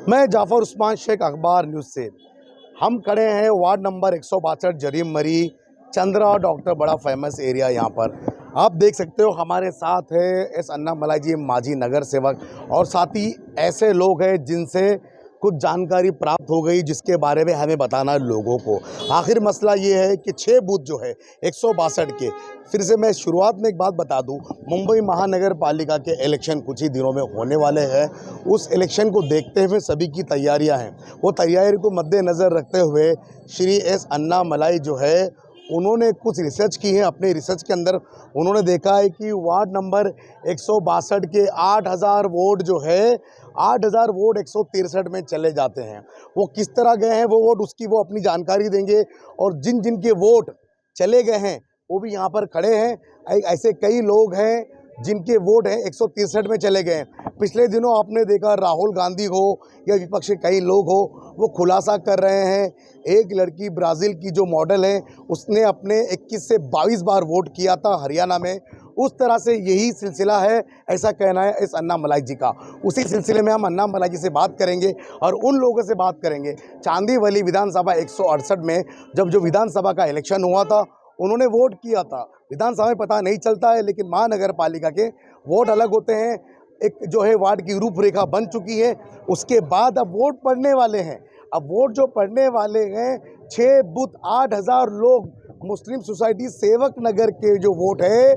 मैं जाफ़र उस्मान शेख अखबार न्यूज़ से। हम खड़े हैं वार्ड नंबर 162 जरीम मरी चंद्रा डॉक्टर, बड़ा फेमस एरिया यहाँ पर। आप देख सकते हो हमारे साथ है एस अन्नामलाई जी, माजी नगर सेवक, और साथ ही ऐसे लोग हैं जिनसे कुछ जानकारी प्राप्त हो गई जिसके बारे में हमें बताना है लोगों को। आखिर मसला ये है कि 6 बूथ जो है 162 के, फिर से मैं शुरुआत में एक बात बता दूं, मुंबई महानगर पालिका के इलेक्शन कुछ ही दिनों में होने वाले हैं। उस इलेक्शन को देखते हुए सभी की तैयारियां हैं। वो तैयारी को मद्देनज़र रखते हुए श्री एस अन्नामलाई जो है उन्होंने कुछ रिसर्च की है। अपने रिसर्च के अंदर उन्होंने देखा है कि वार्ड नंबर 162 के 8000 वोट जो है, 8000 वोट 163 में चले जाते हैं। वो किस तरह गए हैं वो वोट, उसकी वो अपनी जानकारी देंगे। और जिन जिन के वोट चले गए हैं वो भी यहाँ पर खड़े हैं। ऐसे कई लोग हैं जिनके वोट हैं 163 में चले गए हैं। पिछले दिनों आपने देखा राहुल गांधी हो या विपक्ष के कई लोग हो, वो खुलासा कर रहे हैं। एक लड़की ब्राज़ील की जो मॉडल है उसने अपने 21 से 22 बार वोट किया था हरियाणा में। उस तरह से यही सिलसिला है, ऐसा कहना है इस अन्नामलाई जी का। उसी सिलसिले में हम अन्नामलाई जी से बात करेंगे और उन लोगों से बात करेंगे। चांदीवली विधानसभा 168 में जब जो विधानसभा का इलेक्शन हुआ था उन्होंने वोट किया था। विधानसभा में पता नहीं चलता है, लेकिन महानगर पालिका के वोट अलग होते हैं। एक जो है वार्ड की रूपरेखा बन चुकी है, उसके बाद अब वोट पड़ने वाले हैं। अब वोट जो पड़ने वाले हैं 6 बूथ 8000 लोग मुस्लिम सोसाइटी सेवक नगर के जो वोट है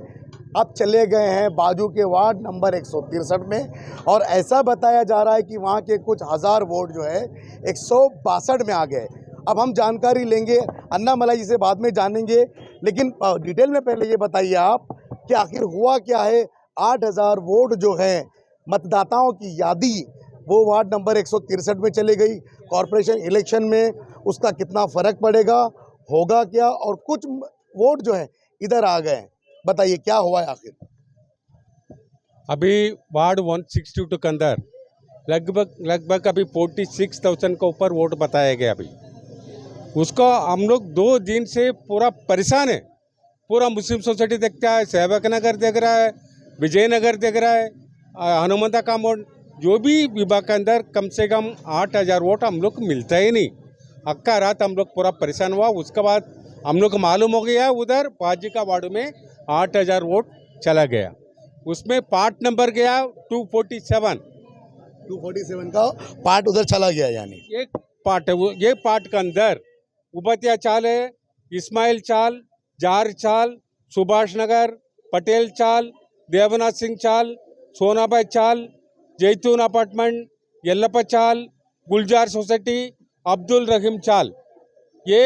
अब चले गए हैं बाजू के वार्ड नंबर 163 में। और ऐसा बताया जा रहा है कि वहाँ के कुछ हज़ार वोट जो है 162 में आ गए। अब हम जानकारी लेंगे अन्नामलाई जी से, बाद में जानेंगे, लेकिन डिटेल में पहले ये बताइए आप कि आखिर हुआ क्या है। 8000 वोट जो है मतदाताओं की यादी वो वार्ड नंबर 163 में चले गई। कॉरपोरेशन इलेक्शन में उसका कितना फ़र्क पड़ेगा, होगा क्या, और कुछ वोट जो है इधर आ गए। बताइए क्या हुआ है आखिर। अभी वार्ड 162 के अंदर लगभग अभी 46,000 के ऊपर वोट बताया गया। अभी उसको हम लोग 2 दिन से पूरा परेशान है। पूरा मुस्लिम सोसाइटी देखता है, सेवक नगर देख रहा है, विजयनगर देख रहा है, हनुमंता कांपाउंड, जो भी विभाग के अंदर कम से कम 8000 वोट हम लोग को मिलता ही नहीं। अक्का रात हम लोग पूरा परेशान हुआ। उसके बाद हम लोग को मालूम हो गया उधर बाजी का वार्ड में 8000 वोट चला गया। उसमें पार्ट नंबर गया 247। 247 का पार्ट उधर चला गया। यानी एक पार्ट है वो, ये पार्ट के अंदर उपतिया चाल है, इस्माइल चाल, जार चाल, सुभाष नगर, पटेल चाल, देवनाथ सिंह चाल, सोनाबाई चाल, जैतून अपार्टमेंट, येल्लप्पा चाल, गुलजार सोसाइटी, अब्दुल रहीम चाल, ये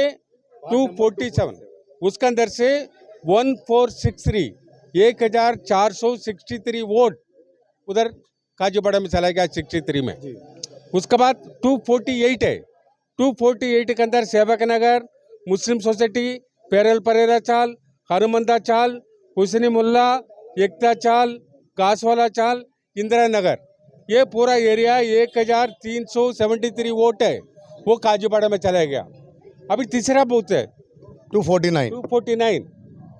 247। उसके अंदर से 1463 1463 वोट उधर काजूपाड़ा में चला गया 63 में। उसके बाद 248 है। 248 के अंदर सेवक नगर, मुस्लिम सोसाइटी, पेरल परेरा चाल, हनुमंदा चाल, हुसैनी मुल्ला, एकता चाल, घासवाला चाल, इंदिरा नगर, ये पूरा एरिया 1373 वोट है वो काजूपाड़ा में चला गया। अभी तीसरा बूथ है 249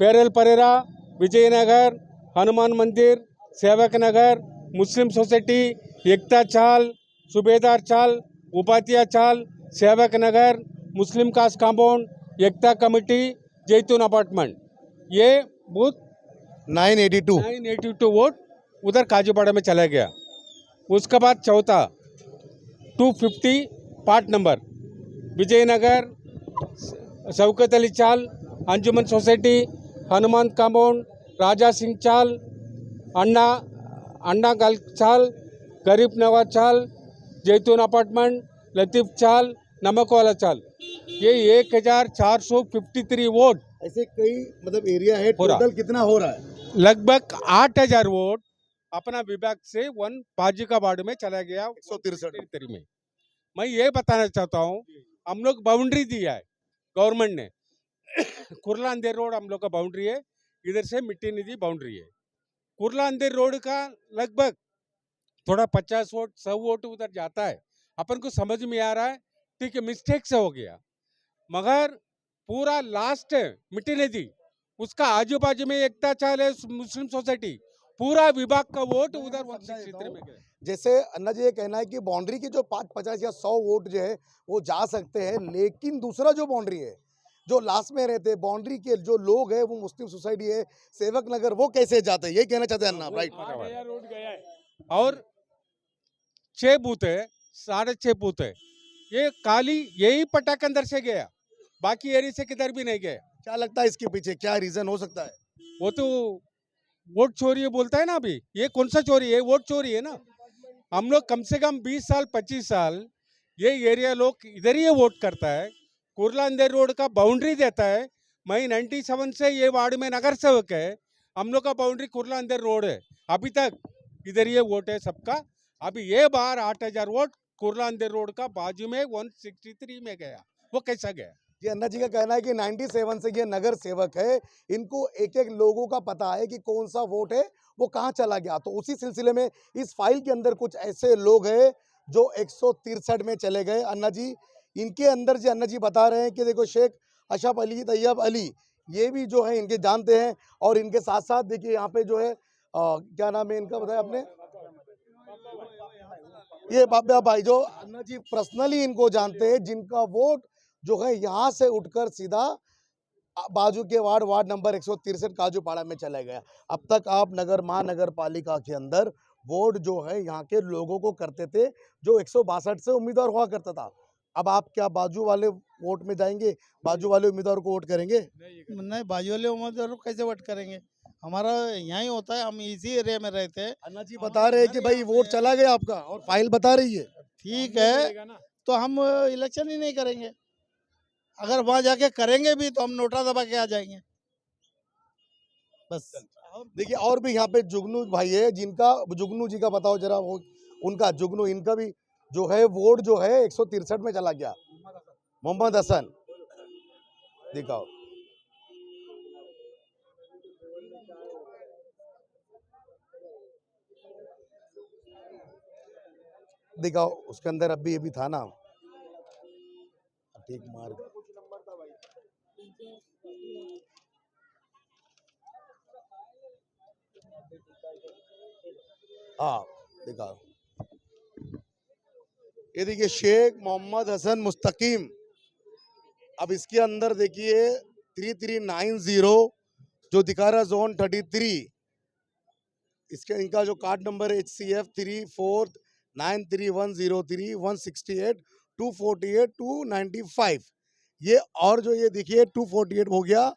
पेरल परेरा, विजयनगर, हनुमान मंदिर, सेवक नगर, मुस्लिम सोसाइटी, एकता चाल, सुबेदार चाल, उपातिया चाल, सेवक नगर, मुस्लिम कास्ट कांपाउंड, एकता कमेटी, जैतून अपार्टमेंट, ये बूथ 982 वोट उधर काजूपाड़ा में चला गया। उसके बाद चौथा 250 पार्ट नंबर विजयनगर, शौकत अली चाल, अंजुमन सोसाइटी, हनुमान कांपाउंड, राजा सिंह चाल, अन्ना गल चाल, गरीब नवाज चाल, जैतून अपार्टमेंट, लतीफ़ चाल, नमक वाला चाल, ये 1453 वोट। ऐसे कई मतलब एरिया है। टोटल कितना हो रहा है? लगभग 8000 वोट अपना विभाग से वन बाजी का वार्ड में चला गया 163 में। मैं ये बताना चाहता हूँ, हम लोग बाउंड्री दिया है गवर्नमेंट ने। कुर्ला अंधेर रोड हम लोग का बाउंड्री है, इधर से मिट्टी निधि बाउंड्री है। कुर्ला अंधेर रोड का लगभग थोड़ा 50 वोट 100 वोट उधर जाता है। अपन को समझ में आ रहा है, ठीक है, मिस्टेक से हो गया। मगर पूरा लास्ट है मिट्टी निधि, उसका आजू बाजू में एकता चाल है मुस्लिम सोसाइटी, पूरा विभाग का वोट उधर 163 में गया। जैसे अन्ना जी ये कहना है कि बाउंड्री के जो 50 या 100 वोट जो है वो जा सकते हैं, लेकिन दूसरा जो बाउंड्री है जो लास्ट में रहते हैं बाउंड्री के जो लोग हैं वो मुस्लिम सोसाइटी है, सेवक नगर, वो कैसे जाते हैं, यही कहना चाहते हैं अन्ना, राइट? 8,000 रोड गया है और 6 बूथ है, 6.5 बूथ है, ये खाली यही पटाख अंदर से गया, बाकी एरिया से किधर भी नहीं गया। क्या लगता है इसके पीछे क्या रीजन हो सकता है? वो तो वोट चोरी है बोलता है ना, अभी ये कौन सा चोरी है, वोट चोरी है ना। हम लोग कम से कम 20 साल 25 साल ये एरिया लोग इधर ही वोट करता है, कुर्ला अंधेर रोड का बाउंड्री देता है। मैं 97 से ये वार्ड में नगर सेवक है, हम लोग का बाउंड्री कुर्ला अंधेर रोड है, अभी तक इधर ये वोट है सबका। अभी ये बार 8,000 वोट कुर्ला अंधेर रोड का बाजू में 163 में गया, वो कैसा गया? ये अन्ना जी का कहना है कि 97 से ये नगर सेवक है, इनको एक एक लोगों का पता है कि कौन सा वोट है वो कहाँ चला गया। तो उसी सिलसिले में इस फाइल के अंदर कुछ ऐसे लोग हैं जो 163 में चले गए। अन्ना जी इनके अंदर जी अन्ना जी बता रहे हैं कि देखो शेख अशरफ अली तैयब अली ये भी जो है इनके जानते हैं, और इनके साथ साथ देखिए यहाँ पे जो है क्या नाम है इनका बताया आपने, ये बाबा भाई जो अन्ना जी पर्सनली इनको जानते हैं, जिनका वोट जो है यहाँ से उठकर सीधा बाजू के वार्ड नंबर 163 काजूपाड़ा में चला गया। अब तक आप महानगर पालिका के अंदर वोट जो है यहाँ के लोगों को करते थे, जो 162 से उम्मीदवार हुआ करता था। अब आप क्या बाजू वाले वोट में जाएंगे, बाजू वाले उम्मीदवार को वोट करेंगे? नहीं, बाजू वाले उम्मीदवार को कैसे वोट करेंगे? हमारा यहाँ ही होता है, हम इसी एरिया में रहते हैं। अन्ना जी बता रहे हैं कि भाई वोट चला गया आपका, और फाइल बता रही है। ठीक है, तो हम इलेक्शन ही नहीं करेंगे। अगर वहां जाके करेंगे भी तो हम नोटा दबा के आ जाएंगे बस। देखिए और भी यहाँ पे जुगनू भाई है, जिनका जुगनू जी का बताओ जरा, वो उनका जुगनू इनका भी जो है वोट जो है 163 में चला गया। मोहम्मद हसन दिखाओ, दिखाओ उसके अंदर अभी ये भी था ना, ठीक मार्ग। हाँ दिखाओ, ये देखिए शेख मोहम्मद हसन मुस्तकीम। अब इसके अंदर देखिए 3390 जो दिखा रहा जोन 33, इसके इनका जो कार्ड नंबर है HCF 34930168 ये, और जो ये देखिए 248 हो गया,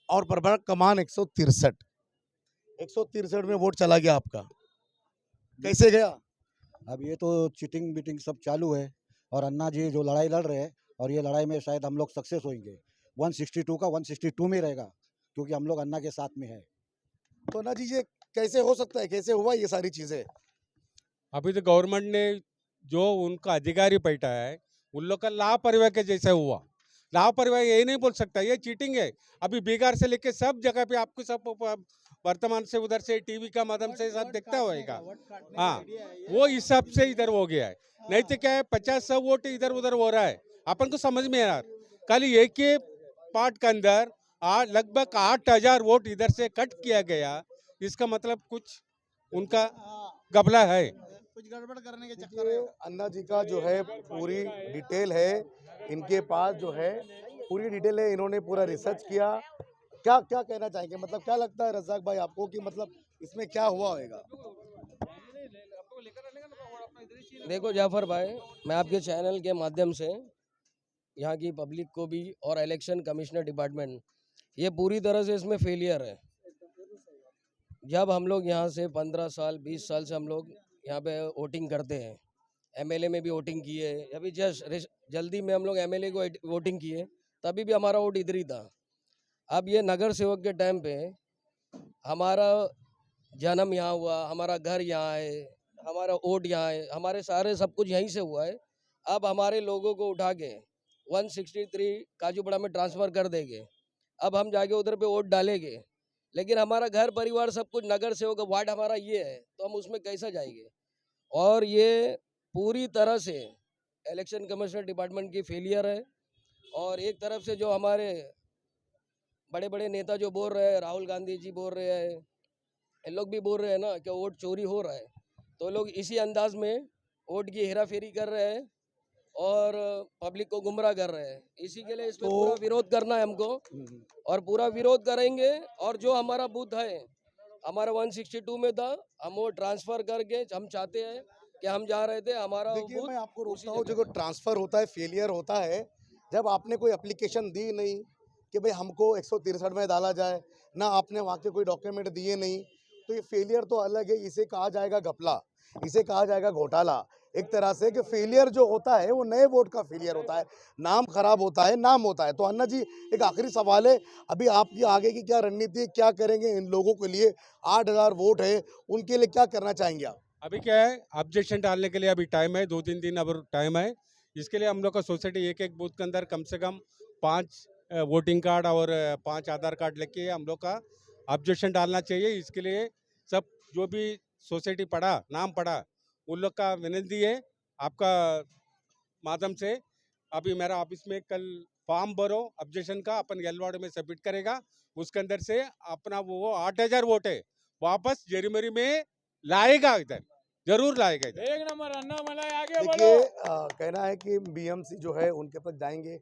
और प्रभाग कमान 163 में वोट चला गया आपका, कैसे गया? अब ये तो चीटिंग बीटिंग सब चालू है, और अन्ना जी जो लड़ाई लड़ रहे हैं, और ये लड़ाई में शायद हम लोग सक्सेस होंगे। 162 का 162 में रहेगा, क्योंकि हम लोग अन्ना के साथ में है। तो ना जी ये कैसे हो सकता है, कैसे हुआ ये सारी चीजें? अभी तो गवर्नमेंट ने जो उनका अधिकारी बैठा है उन लोग का लापरवाही के जैसा हुआ। लापरवाही यही नहीं बोल सकता, ये चीटिंग है। अभी बिहार से लेके सब जगह पे आपको सब वर्तमान से उधर से टीवी का माध्यम से सब देखता होगा। हाँ, वो हिसाब से इधर हो गया है, नहीं तो क्या है 50-100 वोट इधर उधर हो रहा है, अपन को समझ में यार। कल एक ही पार्ट के अंदर लगभग 8,000 वोट इधर से कट किया गया, इसका मतलब कुछ उनका गबला है। कुछ गड़बड़ करने के चक्कर में अन्ना जी का जो है पूरी डिटेल है, इनके पास जो है पूरी डिटेल है, इन्होंने पूरा रिसर्च किया। क्या क्या कहना चाहेंगे, मतलब क्या लगता है रज़ाक भाई आपको कि मतलब इसमें क्या हुआ होगा? देखो जाफर भाई, मैं आपके चैनल के माध्यम से यहाँ की पब्लिक को भी और इलेक्शन कमिश्नर डिपार्टमेंट, ये पूरी तरह से इसमें फेलियर है। जब हम लोग यहाँ से 15 साल 20 साल से हम लोग यहाँ पे वोटिंग करते हैं, एमएलए में भी वोटिंग किए, अभी जस्ट जल्दी में हम लोग एमएलए को वोटिंग किए, तभी भी हमारा वोट इधर ही था। अब ये नगर सेवक के टाइम पे हमारा जन्म यहाँ हुआ, हमारा घर यहाँ है, हमारा वोट यहाँ है, हमारे सारे सब कुछ यहीं से हुआ है। अब हमारे लोगों को उठा के 163 काजूपड़ा में ट्रांसफ़र कर देंगे, अब हम जाके उधर पे वोट डालेंगे, लेकिन हमारा घर परिवार सब कुछ नगर सेवक वार्ड हमारा ये है, तो हम उसमें कैसा जाएंगे? और ये पूरी तरह से इलेक्शन कमिश्नर डिपार्टमेंट की फेलियर है। और एक तरफ से जो हमारे बड़े बड़े नेता जो बोल रहे हैं, राहुल गांधी जी बोल रहे हैं ये लोग भी बोल रहे हैं ना कि वोट चोरी हो रहा है, तो लोग इसी अंदाज में वोट की हेरा फेरी कर रहे हैं और पब्लिक को गुमराह कर रहे हैं। इसी के लिए इसमें तो- पूरा विरोध करना है हमको, और पूरा विरोध करेंगे। और जो हमारा बूथ है, हमारा 162 में था, हम वो ट्रांसफर करके हम चाहते हैं कि हम जहाँ रहते हैं हमारा वो देखिए बूथ मैं आपको उसी रोकता हूँ, जगह जो ट्रांसफर होता है फेलियर होता है जब आपने कोई एप्लीकेशन दी नहीं कि भाई हमको 163 में डाला जाए, ना आपने वहाँ के कोई डॉक्यूमेंट दिए नहीं, तो ये फेलियर तो अलग है। इसे कहा जाएगा घपला, इसे कहा जाएगा घोटाला। एक तरह से कि फेलियर जो होता है वो नए वोट का फेलियर होता है, नाम खराब होता है, नाम होता है। तो अन्ना जी, एक आखिरी सवाल है, अभी आपकी आगे की क्या रणनीति है, क्या करेंगे इन लोगों के लिए? 8,000 वोट है, उनके लिए क्या करना चाहेंगे आप? अभी क्या है, ऑब्जेक्शन डालने के लिए अभी टाइम है, 2-3 दिन अब टाइम है। इसके लिए हम लोग का सोसाइटी एक एक बूथ के अंदर कम से कम 5 वोटिंग कार्ड और 5 आधार कार्ड लेके हम लोग का ऑब्जेक्शन डालना चाहिए। इसके लिए सब जो भी सोसाइटी पढ़ा, नाम पढ़ा, उन लोग का विनती है आपका माध्यम से। अभी मेरा ऑफिस में कल फॉर्म भरो ऑब्जेक्शन का, अपन एलवार्ड में सबमिट करेगा। उसके अंदर से अपना वो 8,000 वोट है वापस जरीमरी में लाएगा, इधर जरूर लाएगा इधर। एक नंबर अन्ना मलाई आगे बढ़ो। देखिए कहना है कि बीएमसी जो है उनके पास जाएंगे।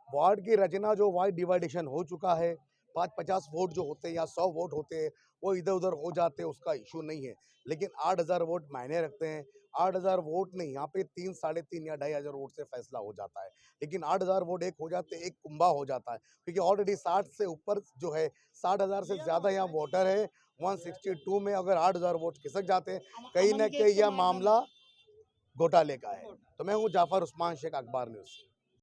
वार्ड की रचना जो वार्ड डिवाइडेशन हो चुका है, 5-50 वोट जो होते हैं या 100 वोट होते हैं वो इधर उधर हो जाते हैं, उसका इशू नहीं है। लेकिन 8,000 वोट मायने रखते हैं। 8,000 वोट नहीं, यहाँ पे 3, साढ़े 3 या 2,500 वोट से फैसला हो जाता है। लेकिन 8,000 वोट एक हो जाते, एक कुंभा हो जाता है, क्योंकि ऑलरेडी 60 से ऊपर जो है, 60,000 से ज़्यादा यहाँ वोटर है। 162 में अगर 8,000 वोट खिसक जाते हैं, कहीं ना कहीं यह मामला घोटाले का है। तो मैं हूँ जाफर उस्मान शेख, अखबार न्यूज़।